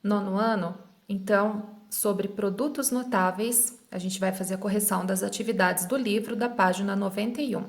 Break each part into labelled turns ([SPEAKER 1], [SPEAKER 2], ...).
[SPEAKER 1] Nono ano, então, sobre produtos notáveis, a gente vai fazer a correção das atividades do livro da página 91.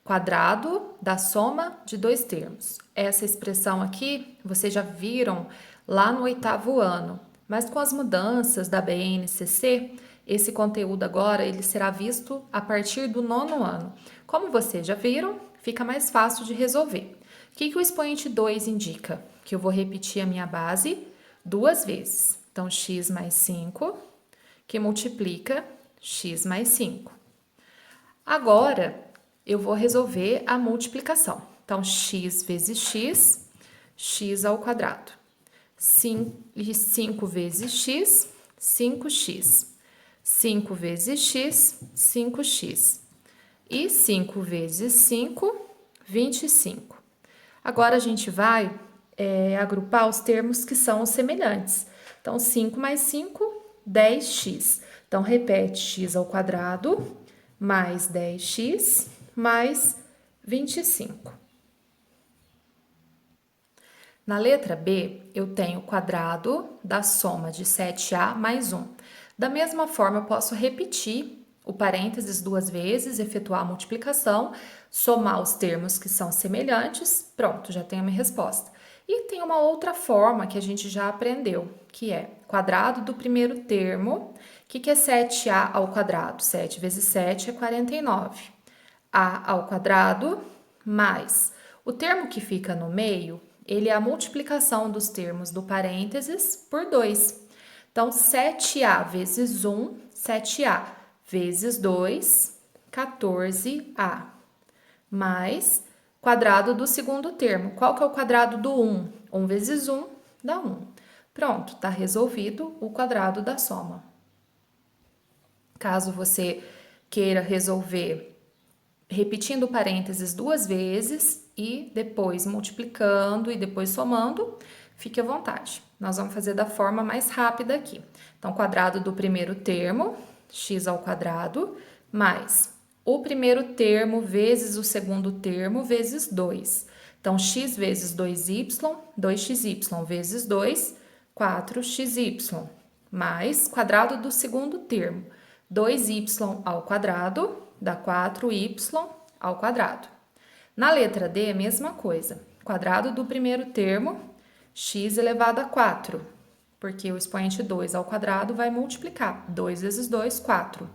[SPEAKER 1] Quadrado da soma de dois termos. Essa expressão aqui, vocês já viram lá no oitavo ano, mas com as mudanças da BNCC, esse conteúdo agora ele será visto a partir do nono ano. Como vocês já viram, fica mais fácil de resolver. O que o expoente 2 indica? Que eu vou repetir a minha base duas vezes. Então, x mais 5, que multiplica x mais 5. Agora, eu vou resolver a multiplicação. Então, x vezes x, x ao quadrado. 5 vezes x, 5x. 5 vezes x, 5x. E 5 vezes 5, 25. Agora, a gente vai agrupar os termos que são semelhantes. Então, 5 mais 5, 10x. Então, repete x ao quadrado mais 10x mais 25. Na letra B, eu tenho o quadrado da soma de 7a mais 1. Da mesma forma, eu posso repetir o parênteses duas vezes, efetuar a multiplicação, somar os termos que são semelhantes, pronto, já tenho a minha resposta. E tem uma outra forma que a gente já aprendeu, que é quadrado do primeiro termo. O que é 7a ao quadrado? 7 vezes 7 é 49. A ao quadrado mais o termo que fica no meio, ele é a multiplicação dos termos do parênteses por 2. Então, 7a vezes 1, 7a vezes 2, 14a, mais quadrado do segundo termo. Qual que é o quadrado do 1? 1 vezes 1 dá 1. Pronto, está resolvido o quadrado da soma. Caso você queira resolver repetindo parênteses duas vezes e depois multiplicando e depois somando, fique à vontade. Nós vamos fazer da forma mais rápida aqui. Então, quadrado do primeiro termo, x ao quadrado, mais o primeiro termo vezes o segundo termo vezes 2. Então, x vezes 2y, 2xy vezes 2, 4xy, mais quadrado do segundo termo, 2y ao quadrado dá 4y ao quadrado. Na letra D, a mesma coisa. Quadrado do primeiro termo, x elevado a 4, porque o expoente 2 ao quadrado vai multiplicar. 2 vezes 2, 4.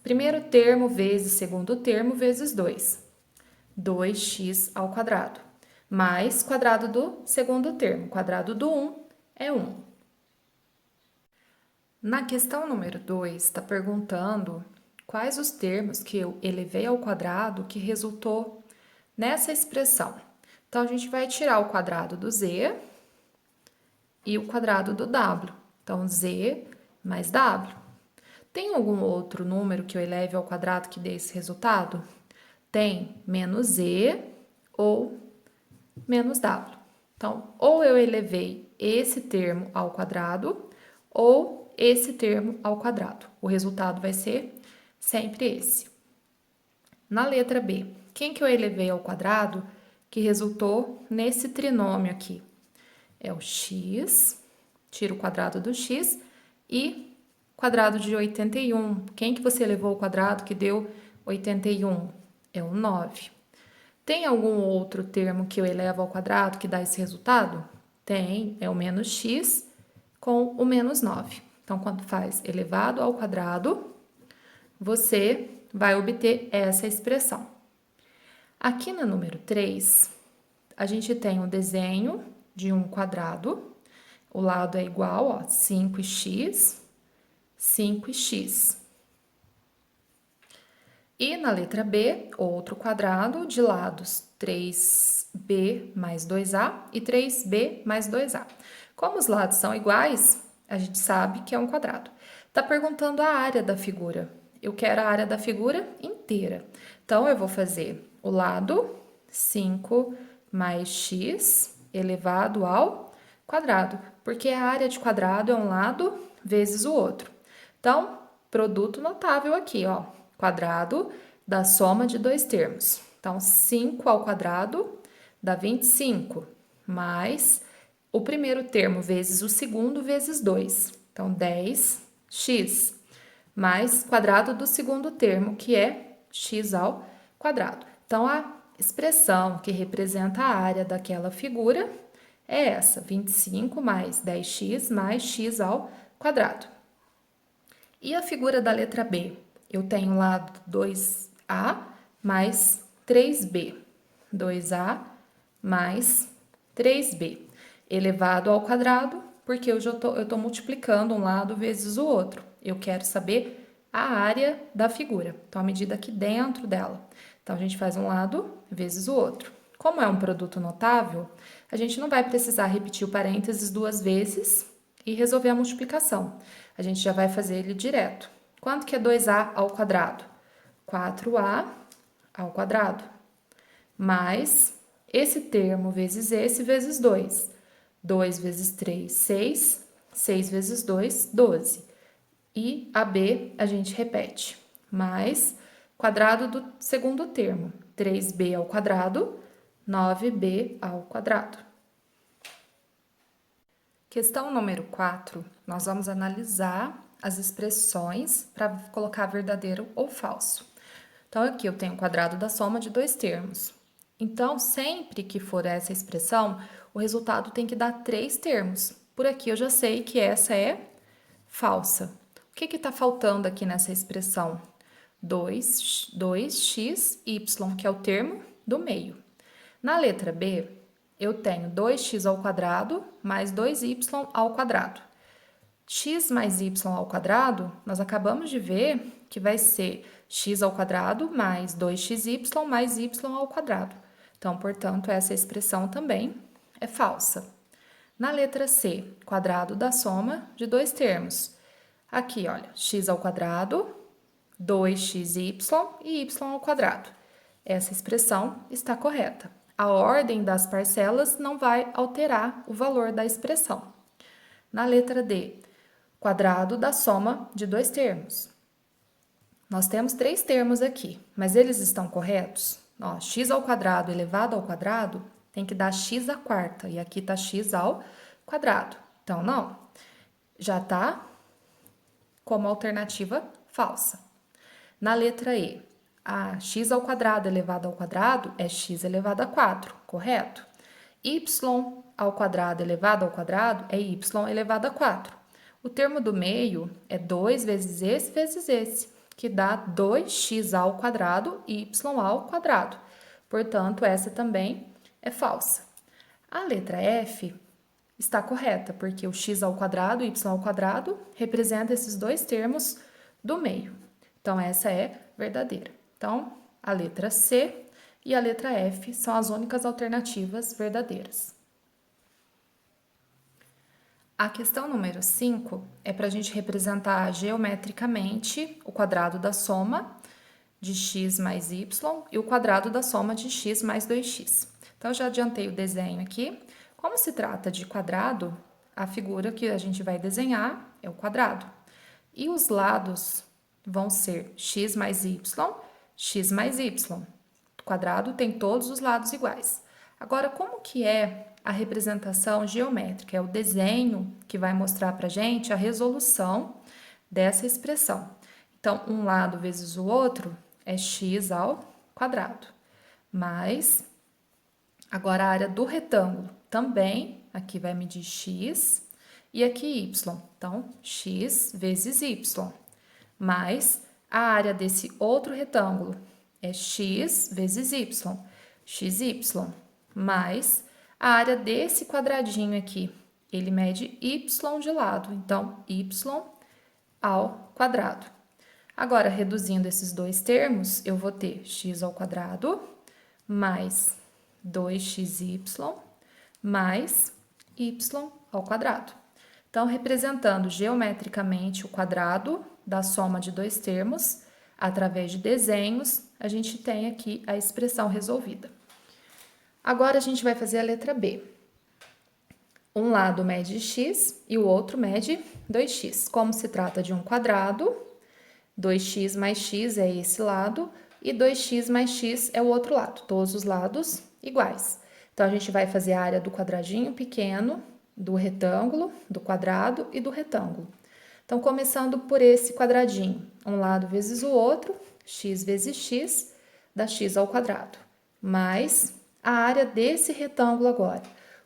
[SPEAKER 1] Primeiro termo vezes segundo termo vezes 2. 2x ao quadrado. Mais quadrado do segundo termo. Quadrado do 1 é 1. Na questão número 2, está perguntando quais os termos que eu elevei ao quadrado que resultou nessa expressão. Então, a gente vai tirar o quadrado do z e o quadrado do w. Então, z mais w. Tem algum outro número que eu eleve ao quadrado que dê esse resultado? Tem menos z ou menos w. Então, ou eu elevei esse termo ao quadrado, ou esse termo ao quadrado. O resultado vai ser sempre esse. Na letra B, quem que eu elevei ao quadrado que resultou nesse trinômio aqui? É o x, tiro o quadrado do x e quadrado de 81. Quem que você elevou ao quadrado que deu 81? É o 9. Tem algum outro termo que eu elevo ao quadrado que dá esse resultado? Tem, é o menos x com o menos 9. Então, quando faz elevado ao quadrado, você vai obter essa expressão. Aqui no número 3, a gente tem o desenho de um quadrado. O lado é igual, ó, 5x, 5x. E na letra B, outro quadrado de lados 3b mais 2a e 3b mais 2a. Como os lados são iguais, a gente sabe que é um quadrado. Tá perguntando a área da figura. Eu quero a área da figura inteira. Então, eu vou fazer o lado 5 mais x elevado ao quadrado, porque a área de quadrado é um lado vezes o outro. Então, produto notável aqui, ó, quadrado da soma de dois termos. Então, 5 ao quadrado dá 25, mais o primeiro termo vezes o segundo vezes 2. Então, 10x mais quadrado do segundo termo, que é x ao quadrado. Então, a expressão que representa a área daquela figura é essa, 25 mais 10x mais x ao quadrado. E a figura da letra B? Eu tenho lá 2a mais 3b. 2a mais 3b elevado ao quadrado, porque eu estou multiplicando um lado vezes o outro. Eu quero saber a área da figura, então a medida aqui dentro dela. Então, a gente faz um lado vezes o outro. Como é um produto notável, a gente não vai precisar repetir o parênteses 2 vezes e resolver a multiplicação. A gente já vai fazer ele direto. Quanto que é 2a ao quadrado? 4a ao quadrado. Mais esse termo vezes esse vezes 2. 2 vezes 3, 6. 6 vezes 2, 12. E a b a gente repete. Mais quadrado do segundo termo. 3b ao quadrado, 9b ao quadrado. Questão número 4, nós vamos analisar as expressões para colocar verdadeiro ou falso. Então, aqui eu tenho o quadrado da soma de dois termos. Então, sempre que for essa expressão, o resultado tem que dar 3 termos. Por aqui eu já sei que essa é falsa. O que está faltando aqui nessa expressão? 2xy, que é o termo do meio. Na letra B, eu tenho 2x ao quadrado mais 2y ao quadrado. X mais y ao quadrado, nós acabamos de ver que vai ser x ao quadrado mais 2xy mais y ao quadrado. Então, portanto, essa expressão também é falsa. Na letra C, quadrado da soma de dois termos. Aqui, olha, x ao quadrado, 2xy e y ao quadrado. Essa expressão está correta. A ordem das parcelas não vai alterar o valor da expressão. Na letra D, quadrado da soma de dois termos. Nós temos 3 termos aqui, mas eles estão corretos? Ó, x ao quadrado elevado ao quadrado tem que dar x à quarta, e aqui está x ao quadrado. Então, não. Já está como alternativa falsa. Na letra E, a x ao quadrado elevado ao quadrado é x elevado a 4, correto? Y ao quadrado elevado ao quadrado é y elevado a 4. O termo do meio é 2 vezes esse, que dá 2x ao quadrado e y ao quadrado. Portanto, essa também é falsa. A letra F está correta, porque o x ao quadrado e y ao quadrado representa esses dois termos do meio. Então, essa é verdadeira. Então, a letra C e a letra F são as únicas alternativas verdadeiras. A questão número 5 é para a gente representar geometricamente o quadrado da soma de x mais y e o quadrado da soma de x mais 2x. Então, eu já adiantei o desenho aqui. Como se trata de quadrado, a figura que a gente vai desenhar é o quadrado. E os lados vão ser x mais y, x mais y. O quadrado tem todos os lados iguais. Agora, como que é a representação geométrica? É o desenho que vai mostrar para a gente a resolução dessa expressão. Então, um lado vezes o outro é x ao quadrado. Mais, agora a área do retângulo também, aqui vai medir x e aqui y. Então, x vezes y. Mais a área desse outro retângulo é x vezes y, xy, mais a área desse quadradinho aqui, ele mede y de lado, então y ao quadrado. Agora, reduzindo esses dois termos, eu vou ter x ao quadrado mais 2xy mais y ao quadrado. Então, representando geometricamente o quadrado da soma de dois termos, através de desenhos, a gente tem aqui a expressão resolvida. Agora, a gente vai fazer a letra B. Um lado mede x e o outro mede 2x. Como se trata de um quadrado, 2x mais x é esse lado e 2x mais x é o outro lado, todos os lados iguais. Então, a gente vai fazer a área do quadradinho pequeno do retângulo, do quadrado e do retângulo. Então, começando por esse quadradinho, um lado vezes o outro, x vezes x, dá x ao quadrado, mais a área desse retângulo agora.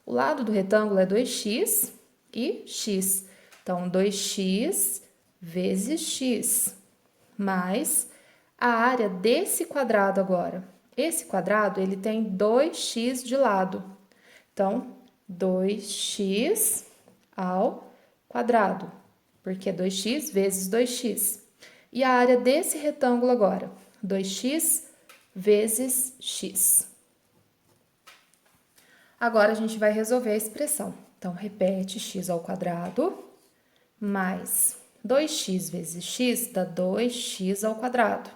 [SPEAKER 1] O lado do retângulo é 2x e x. Então, 2x vezes x, mais a área desse quadrado agora. Esse quadrado, ele tem 2x de lado. Então, 2x ao quadrado, porque é 2x vezes 2x. E a área desse retângulo agora, 2x vezes x. Agora, a gente vai resolver a expressão. Então, repete x ao quadrado mais 2x vezes x dá 2x ao quadrado,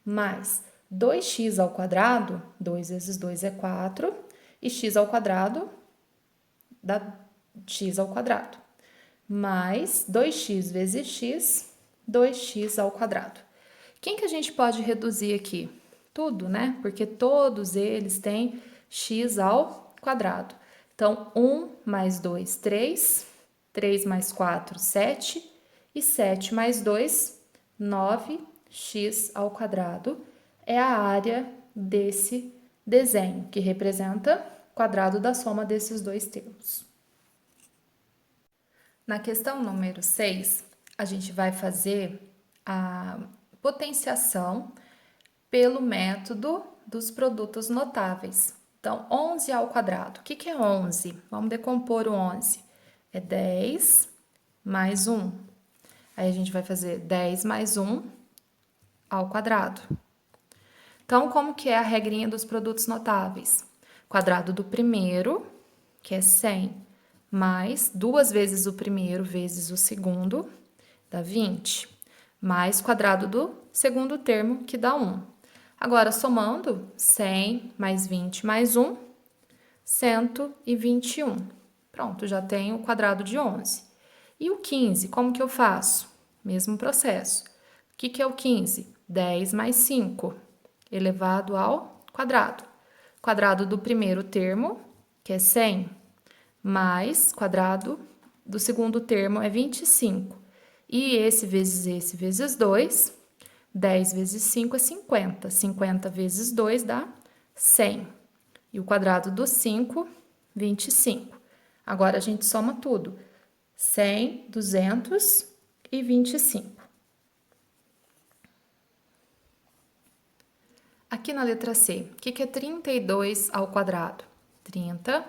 [SPEAKER 1] mais 2x ao quadrado, 2 vezes 2 é 4, e x ao quadrado dá x ao quadrado, mais 2x vezes x, 2x ao quadrado. Quem que a gente pode reduzir aqui? Tudo, né? Porque todos eles têm x ao quadrado. Então, 1 mais 2, 3, 3 mais 4, 7, e 7 mais 2, 9x ao quadrado é a área desse desenho, que representa o quadrado da soma desses dois termos. Na questão número 6, a gente vai fazer a potenciação pelo método dos produtos notáveis. Então, 11 ao quadrado. O que é 11? Vamos decompor o 11. É 10 mais 1. Aí a gente vai fazer 10 mais 1 ao quadrado. Então, como que é a regrinha dos produtos notáveis? Quadrado do primeiro, que é 100, mais 2 vezes o primeiro vezes o segundo, dá 20, mais quadrado do segundo termo, que dá 1. Agora, somando 100 mais 20 mais 1, 121. Pronto, já tenho o quadrado de 11. E o 15, como que eu faço? Mesmo processo. O que é o 15? 10 mais 5, elevado ao quadrado. Quadrado do primeiro termo, que é 100, mais quadrado do segundo termo é 25. E esse vezes 2, 10 vezes 5 é 50. 50 vezes 2 dá 100. E o quadrado do 5, 25. Agora a gente soma tudo. 100, 200 e 25. Aqui na letra C, o que é 32 ao quadrado? 30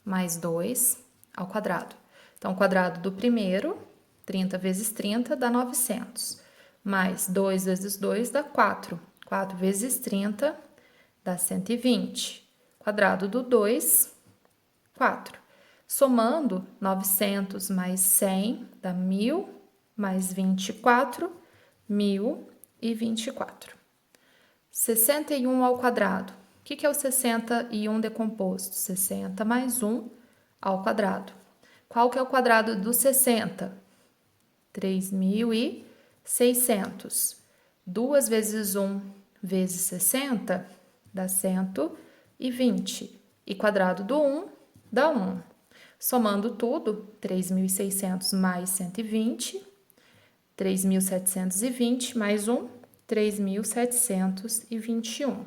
[SPEAKER 1] mais 2 ao quadrado. Então, o quadrado do primeiro, 30 vezes 30 dá 900. Mais 2 vezes 2 dá 4. 4 vezes 30 dá 120. Quadrado do 2, 4. Somando, 900 mais 100 dá 1.000, mais 24, 1.024. 61 ao quadrado. O que é o 61 decomposto? 60 mais 1 ao quadrado. Qual que é o quadrado do 60? 3.600. 2 vezes 1 vezes 60 dá 120. E quadrado do 1 dá 1. Somando tudo, 3.600 mais 120, 3.720 mais 1, 3.721.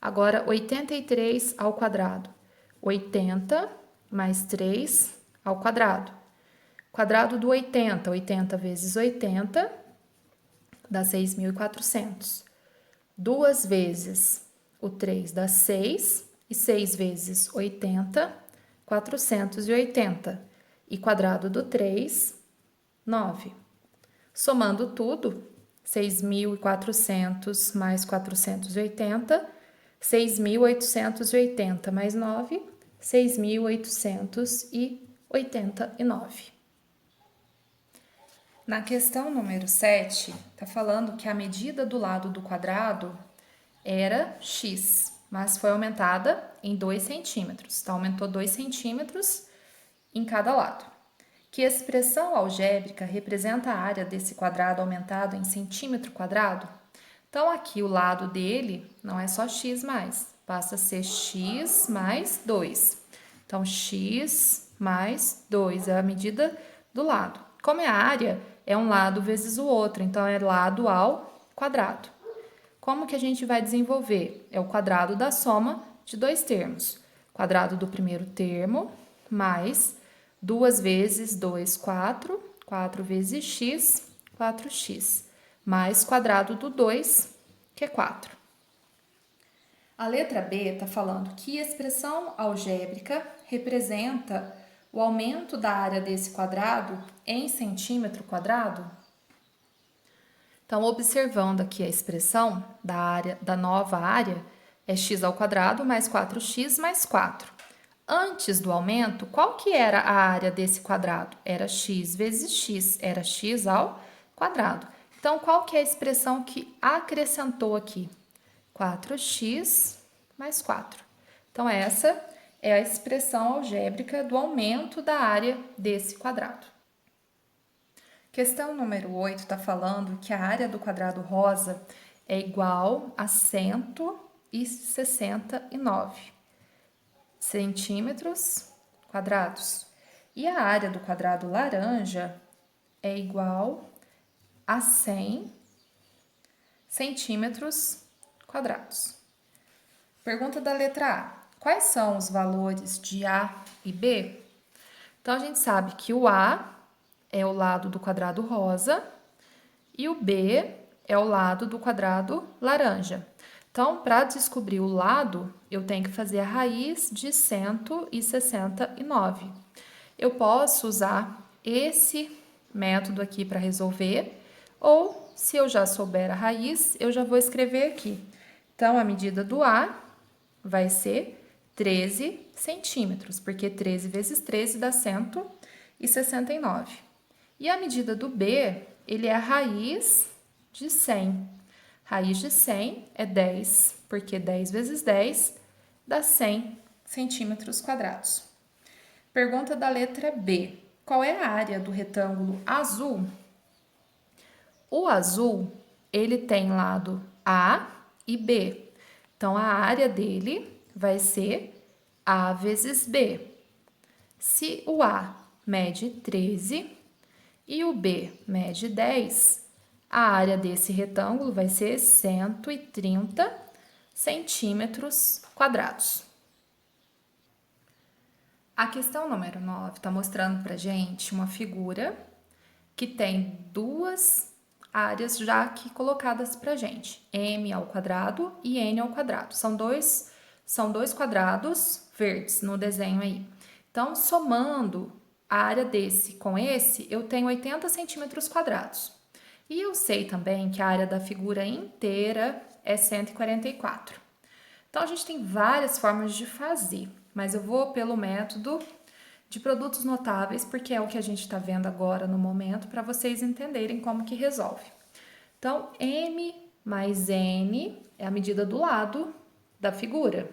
[SPEAKER 1] Agora, 83 ao quadrado. 80 mais 3 ao quadrado. Quadrado do 80, 80 vezes 80, dá 6.400. 2 vezes o 3 dá 6, e 6 vezes 80, 480. E quadrado do 3, 9. Somando tudo, 6.400 mais 480, 6.880 mais 9, 6.889. Na questão número 7, está falando que a medida do lado do quadrado era x, mas foi aumentada em 2 centímetros. Então, aumentou 2 centímetros em cada lado. Que expressão algébrica representa a área desse quadrado aumentado em centímetro quadrado? Então, aqui o lado dele não é só x mais, passa a ser x mais 2. Então, x mais 2, é a medida do lado. Como é a área, é um lado vezes o outro, então é lado ao quadrado. Como que a gente vai desenvolver? É o quadrado da soma de dois termos. Quadrado do primeiro termo, mais 2 vezes 2, 4. 4 vezes x, 4x. Mais quadrado do 2, que é 4. A letra B está falando que expressão algébrica representa o aumento da área desse quadrado em centímetro quadrado. Então, observando aqui a expressão da área da nova área, é x ao quadrado mais 4x mais 4. Antes do aumento, qual que era a área desse quadrado? Era x vezes x, era x ao quadrado. Então, qual que é a expressão que acrescentou aqui? 4x mais 4. Então, essa é a expressão algébrica do aumento da área desse quadrado. Questão número 8 está falando que a área do quadrado rosa é igual a 169 centímetros quadrados. E a área do quadrado laranja é igual a 100 centímetros quadrados. Pergunta da letra A. Quais são os valores de A e B? Então, a gente sabe que o A é o lado do quadrado rosa e o B é o lado do quadrado laranja. Então, para descobrir o lado, eu tenho que fazer a raiz de 169. Eu posso usar esse método aqui para resolver, ou se eu já souber a raiz, eu já vou escrever aqui. Então, a medida do A vai ser 13 centímetros, porque 13 vezes 13 dá 169. E a medida do B, ele é a raiz de 100. Raiz de 100 é 10, porque 10 vezes 10 dá 100 centímetros quadrados. Pergunta da letra B. Qual é a área do retângulo azul? O azul, ele tem lado A e B. Então, a área dele vai ser A vezes B. Se o A mede 13 e o B mede 10, a área desse retângulo vai ser 130 centímetros quadrados. A questão número 9 está mostrando para gente uma figura que tem duas áreas já aqui colocadas para gente, m ao quadrado e n ao quadrado. São dois quadrados verdes no desenho aí. Então, somando a área desse com esse, eu tenho 80 centímetros quadrados. E eu sei também que a área da figura inteira é 144. Então, a gente tem várias formas de fazer, mas eu vou pelo método de produtos notáveis, porque é o que a gente está vendo agora no momento, para vocês entenderem como que resolve. Então, m mais n é a medida do lado da figura.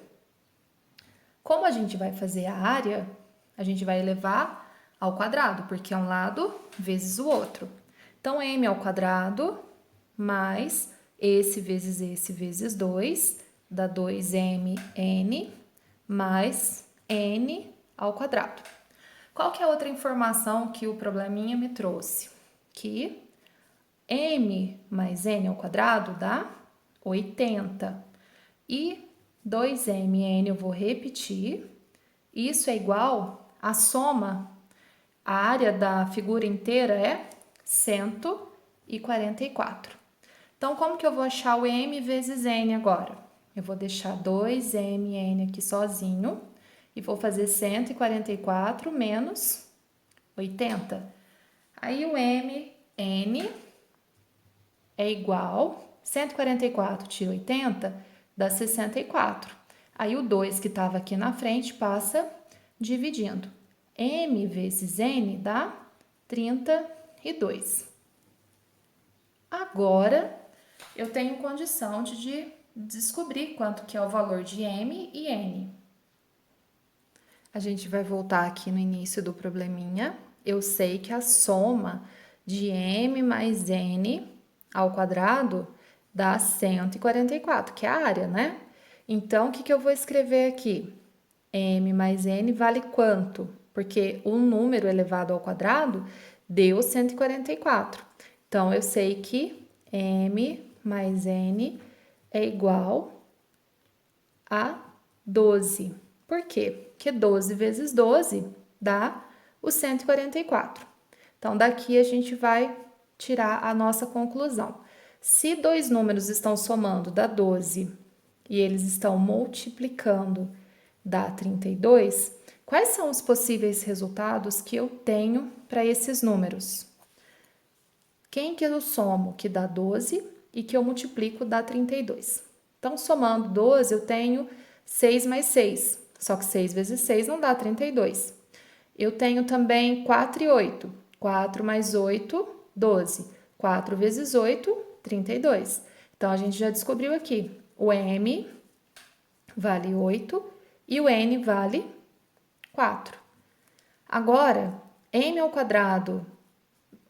[SPEAKER 1] Como a gente vai fazer a área, a gente vai elevar ao quadrado, porque é um lado vezes o outro. Então, m ao quadrado mais esse vezes 2, dá 2mn, mais n ao quadrado. Qual que é a outra informação que o probleminha me trouxe? Que m mais n ao quadrado dá 80. E 2mn eu vou repetir. Isso é igual à soma. A área da figura inteira é 144. Então, como que eu vou achar o m vezes n agora? Eu vou deixar 2mn aqui sozinho e vou fazer 144 menos 80. Aí o mn é igual, 144 tira 80, dá 64. Aí o 2 que estava aqui na frente passa dividindo. M vezes N dá 32. Agora, eu tenho condição de descobrir quanto que é o valor de M e N. A gente vai voltar aqui no início do probleminha. Eu sei que a soma de M mais N ao quadrado dá 144, que é a área, né? Então, o que eu vou escrever aqui? M mais N vale quanto? porque o número elevado ao quadrado deu 144. Então, eu sei que m mais n é igual a 12. Por quê? Porque 12 vezes 12 dá o 144. Então, daqui a gente vai tirar a nossa conclusão. Se dois números estão somando, dá 12, e eles estão multiplicando, dá 32, quais são os possíveis resultados que eu tenho para esses números? Quem que eu somo que dá 12 e que eu multiplico dá 32? Então, somando 12, eu tenho 6 mais 6, só que 6 vezes 6 não dá 32. Eu tenho também 4 e 8. 4 mais 8, 12. 4 vezes 8, 32. Então, a gente já descobriu aqui. O m vale 8 e o n vale 4. Agora, m ao quadrado,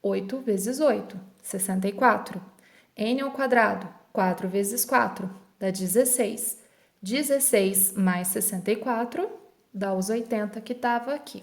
[SPEAKER 1] 8 vezes 8, 64. N ao quadrado, 4 vezes 4, dá 16. 16 mais 64 dá os 80 que estava aqui.